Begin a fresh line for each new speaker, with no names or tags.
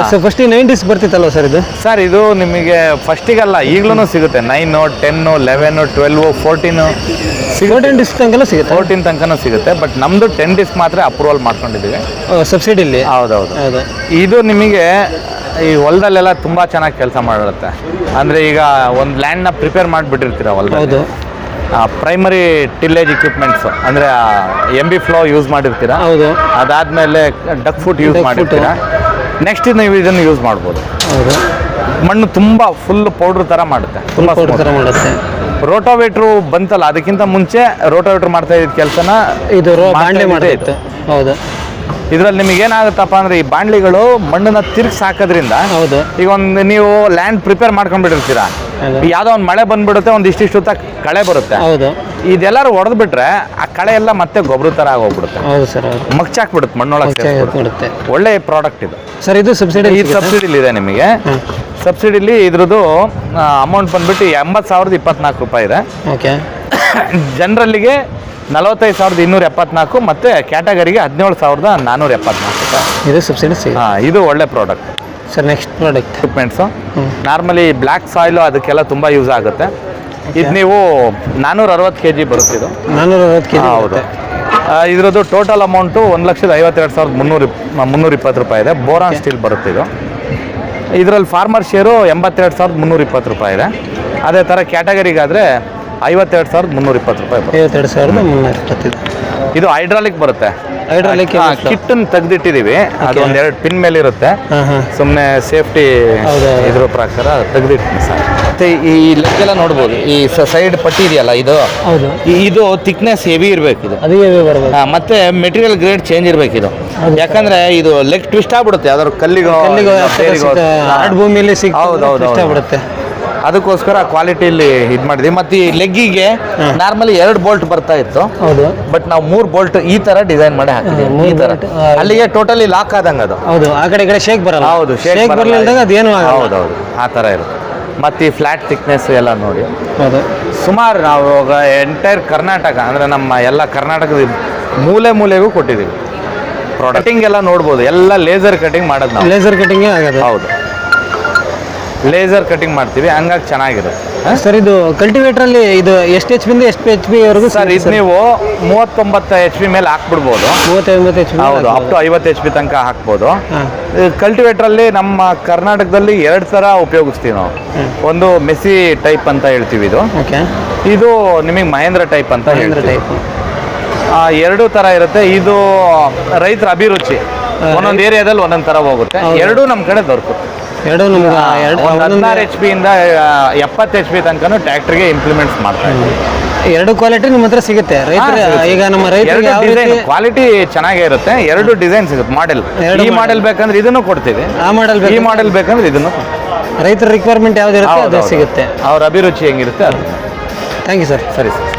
Sir first 90s ಬರ್ತಿತ್ತಲ್ವ sir ಇದು?
Sir ಇದು ನಿಮಗೆ ಫಸ್ಟಿಗಲ್ಲ ಈಗಲೂ ಸಿಗುತ್ತೆ. 9, 10, 11, 12, 14
14 ಡಿಸ್ಕ್ ತನಕ ಸಿಗುತ್ತೆ.
14 ತನಕನೂ ಸಿಗುತ್ತೆ. ಬಟ್ ನಮ್ಮದು 10 ಡಿಸ್ಕ್ ಮಾತ್ರ ಅಪ್ರೂವಲ್ ಮಾಡ್ಕೊಂಡಿದ್ದೀವಿ
ಸಬ್ಸಿಡಿಲಿ.
ಹೌದೌದು.
ಹೌದು.
ಇದು ನಿಮಗೆ ಈ ಹೊಲದಲ್ಲೆಲ್ಲ ತುಂಬ ಚೆನ್ನಾಗಿ ಕೆಲಸ ಮಾಡಿರುತ್ತೆ. ಅಂದರೆ ಈಗ ಒಂದು ಲ್ಯಾಂಡ್ನ ಪ್ರಿಪೇರ್ ಮಾಡಿಬಿಟ್ಟಿರ್ತೀರ ಹೊಲದಲ್ಲಿ. ಪ್ರೈಮರಿ ಟಿಲ್ಲೇಜ್ ಇಕ್ವಿಪ್ಮೆಂಟ್ಸ್ ಅಂದರೆ MB ಫ್ಲೋ ಯೂಸ್ ಮಾಡಿರ್ತೀರ.
ಹೌದು.
ಅದಾದಮೇಲೆ ಡಕ್ ಫುಟ್ ಯೂಸ್ ಮಾಡಿರ್ತೀರ. ನೆಕ್ಸ್ಟ್ ನೀವು ಇದನ್ನು ಯೂಸ್ ಮಾಡ್ಬೋದು.
ಹೌದು.
ಮಣ್ಣು ತುಂಬ ಫುಲ್ ಪೌಡ್ರ್ ಥರ ಮಾಡುತ್ತೆ. ತುಂಬ
ಪೌಡರ್ ಥರ ಮಾಡುತ್ತೆ.
ರೋಟೋವೇಟ್ರು ಬಂತಲ್ಲ, ಅದಕ್ಕಿಂತ ಮುಂಚೆ ರೋಟೋವೇಟ್ರ್ ಮಾಡ್ತಾ ಇದ್ದ ಕೆಲಸನ
ಇದು ಬಾಂಡ್ಲೆ ಮಾಡಿತ್ತು. ಹೌದು.
ಇದರಲ್ಲಿ ನಿಮಗೆ ಏನಾಗುತ್ತಪ್ಪ ಅಂದರೆ ಈ ಬಾಂಡ್ಲಿಗಳು ಮಣ್ಣನ್ನ ತಿರ್ಗಿಸಿ ಹಾಕೋದ್ರಿಂದ,
ಹೌದು,
ಈಗ ಒಂದು ನೀವು ಲ್ಯಾಂಡ್ ಪ್ರಿಪೇರ್ ಮಾಡ್ಕೊಂಡ್ಬಿಟ್ಟಿರ್ತೀರಾ, ಯಾವುದೋ ಒಂದು ಮಳೆ ಬಂದ್ಬಿಡುತ್ತೆ, ಒಂದು ಇಷ್ಟಿಷ್ಟು ಕಳೆ ಬರುತ್ತೆ.
ಹೌದು.
ಇದೆಲ್ಲರೂ ಹೊಡೆದು ಬಿಟ್ರೆ ಆ ಕಳೆ ಎಲ್ಲ ಮತ್ತೆ ಗೊಬ್ಬರ ಥರ ಆಗೋಗ್ಬಿಡುತ್ತೆ.
ಹೌದು ಸರ್.
ಮಗ್ಚಾಕ್ಬಿಡುತ್ತೆ, ಮಣ್ಣೊಳಗೆ. ಒಳ್ಳೆ ಪ್ರಾಡಕ್ಟ್ ಇದು
ಸರ್. ಇದು ಸಬ್ಸಿಡಿ,
ಈ ಸಬ್ಸಿಡಿಲಿ ಇದೆ ನಿಮಗೆ. ಸಬ್ಸಿಡಿಲಿ ಇದ್ರದ್ದು ಅಮೌಂಟ್ ಬಂದ್ಬಿಟ್ಟು 80,024 ರೂಪಾಯಿ ಇದೆ.
ಓಕೆ.
ಜನರಲ್ಲಿಗೆ 45,274 ಮತ್ತು ಕ್ಯಾಟಗರಿಗೆ 17,474 ರೂಪಾಯಿ.
ಇದು ಸಬ್ಸಿಡಿ.
ಇದು ಒಳ್ಳೆ product
sir. Next product
equipments normally black soil ಅದಕ್ಕೆಲ್ಲ ತುಂಬ ಯೂಸ್ ಆಗುತ್ತೆ. ಇದು ನೀವು 460 kg ಬರುತ್ತೆ. ಇದು
460 kg.
ಹೌದು. ಇದ್ರದ್ದು ಟೋಟಲ್ ಅಮೌಂಟು 1,52,320 ರೂಪಾಯಿ ಇದೆ. ಬೋರಾನ್ ಸ್ಟೀಲ್ ಬರುತ್ತೆ ಇದು. ಇದರಲ್ಲಿ ಫಾರ್ಮರ್ ಶೇರು 82,320 ರೂಪಾಯಿ ಇದೆ. ಅದೇ ಥರ ಕ್ಯಾಟಗರಿಗಾದರೆ 52,320 ರೂಪಾಯಿ ಬರುತ್ತೆ.
52,320.
ಇದು ಹೈಡ್ರಾಲಿಕ್ ಬರುತ್ತೆ.
ಹೈಡ್ರಾಲಿಕ್
ಕಿಟ್ಟನ್ನು ತೆಗೆದಿಟ್ಟಿದ್ದೀವಿ. ಅದು ಒಂದೆರಡು ಪಿನ್ ಮೇಲೆ ಇರುತ್ತೆ. ಸುಮ್ಮನೆ ಸೇಫ್ಟಿ ಇದ್ರ ಪ್ರಕಾರ ತೆಗೆದಿಟ್ಟಿನಿ ಸರ್. ಮತ್ತೆ ಈ ಲೆಗ್ ಎಲ್ಲ ನೋಡ್ಬೋದು. ಈ ಸೈಡ್ ಪಟ್ಟಿ ಇದೆಯಲ್ಲ, ಇದು ಇದು ಥಿಕ್ನೆಸ್ ಹೆವಿ ಇರಬೇಕು. ಇದು ಮತ್ತೆ ಮೆಟೀರಿಯಲ್ ಗ್ರೇಡ್ ಚೇಂಜ್ ಇರಬೇಕು ಇದು. ಯಾಕಂದ್ರೆ ಇದು ಲೆಗ್ ಟ್ವಿಸ್ಟ್ ಆಗ್ಬಿಡುತ್ತೆ ಯಾವ್ದಾದ್ರು ಕಲ್ಲಿಗೋ
ಭೂಮಿಯಲ್ಲಿ.
ಹೌದೌದು. ಅದಕ್ಕೋಸ್ಕರ ಕ್ವಾಲಿಟಿಯಲ್ಲಿ ಇದು ಮಾಡಿದ್ವಿ. ಮತ್ತು ಈ ಲೆಗ್ಗಿಗೆ ನಾರ್ಮಲಿ 2 ಬೋಲ್ಟ್ ಬರ್ತಾ ಇತ್ತು.
ಹೌದು.
ಬಟ್ ನಾವು 3 ಬೋಲ್ಟ್ ಈ ತರ ಡಿಸೈನ್ ಮಾಡಿ ಹಾಕಿದ್ದೀವಿ. ಈ ತರ ಅಲ್ಲಿಗೆ ಟೋಟಲಿ ಲಾಕ್ ಆದಂಗೆ ಅದು.
ಹೌದು. ಆ ಕಡೆ ಶೇಕ್ ಬರಲ್ಲ.
ಹೌದು,
ಶೇಕ್ ಬರಲಿಲ್ಲ ಅದೇನು.
ಹೌದೌದು, ಆ ಥರ ಇರುತ್ತೆ. ಮತ್ತು ಈ ಫ್ಲಾಟ್ ಥಿಕ್ನೆಸ್ ಎಲ್ಲ ನೋಡಿ.
ಹೌದು.
ಸುಮಾರು ನಾವು ಎಂಟೈರ್ ಕರ್ನಾಟಕ ಅಂದರೆ ನಮ್ಮ ಎಲ್ಲ ಕರ್ನಾಟಕದ ಮೂಲೆಗೂ ಕೊಟ್ಟಿದ್ದೀವಿ. ಕಟಿಂಗ್ ಎಲ್ಲ ನೋಡ್ಬೋದು. ಎಲ್ಲ ಲೇಸರ್ ಕಟಿಂಗ್ ಮಾಡೋದು ನಾವು.
ಲೇಸರ್ ಕಟಿಂಗ್ ಆಗೋದು.
ಹೌದು, ಲೇಸರ್ ಕಟಿಂಗ್ ಮಾಡ್ತೀವಿ. ಹಂಗಾಗಿ ಚೆನ್ನಾಗಿರುತ್ತೆ
ಸರ್. ಇದು ಕಲ್ಟಿವೇಟ್ರಲ್ಲಿ ಇದು ಎಷ್ಟು HP ಇಂದ ಎಷ್ಟು HP ವರೆಗೂ
ಸರ್? ಇದು ನೀವು 39 HP ಮೇಲೆ ಹಾಕ್ಬಿಡ್ಬೋದು.
39 HP.
ಹೌದು, ಅಪ್ ಟು 50 HP ತನಕ ಹಾಕ್ಬೋದು. ಕಲ್ಟಿವೇಟ್ರಲ್ಲಿ ನಮ್ಮ ಕರ್ನಾಟಕದಲ್ಲಿ 2 ಥರ ಉಪಯೋಗಿಸ್ತೀವಿ ನಾವು. ಒಂದು ಮೆಸ್ಸಿ ಟೈಪ್ ಅಂತ ಹೇಳ್ತೀವಿ ಇದು. ಇದು ನಿಮಗೆ ಮಹೇಂದ್ರ ಟೈಪ್ ಅಂತ ಹೇಳ್ತೀವಿ. 2 ಥರ ಇರುತ್ತೆ. ಇದು ರೈತರ ಅಭಿರುಚಿ. ಒಂದೊಂದು ಏರಿಯಾದಲ್ಲಿ ಒಂದೊಂದು ಥರ ಹೋಗುತ್ತೆ. ಎರಡೂ ನಮ್ಮ ಕಡೆ ದೊರಕುತ್ತೆ. 16 HP ಇಂದ 70 HP ತನಕ ಟ್ರ್ಯಾಕ್ಟರ್ಗೆ ಇಂಪ್ಲಿಮೆಂಟ್ಸ್ ಮಾಡ್ತಾರೆ.
2 ಕ್ವಾಲಿಟಿ ನಿಮ್ಮ ಹತ್ರ ಸಿಗುತ್ತೆ. ಈಗ ನಮ್ಮ ರೈತರಿಗೆ
ಕ್ವಾಲಿಟಿ ಚೆನ್ನಾಗೇ ಇರುತ್ತೆ. 2 ಡಿಸೈನ್ ಸಿಗುತ್ತೆ. ಮಾಡೆಲ್, ಈ ಮಾಡೆಲ್ ಬೇಕಂದ್ರೆ ಇದನ್ನು ಕೊಡ್ತೀವಿ, ಈ ಮಾಡೆಲ್ ಬೇಕಂದ್ರೆ ಇದನ್ನು.
ರೈತರ ರಿಕ್ವೈರ್ಮೆಂಟ್ ಯಾವ್ದು ಇರುತ್ತೆ ಅದು ಸಿಗುತ್ತೆ.
ಅವ್ರ ಅಭಿರುಚಿ ಹೆಂಗಿರುತ್ತೆ ಅದು.
Thank you sir.
ಸರಿ ಸರ್.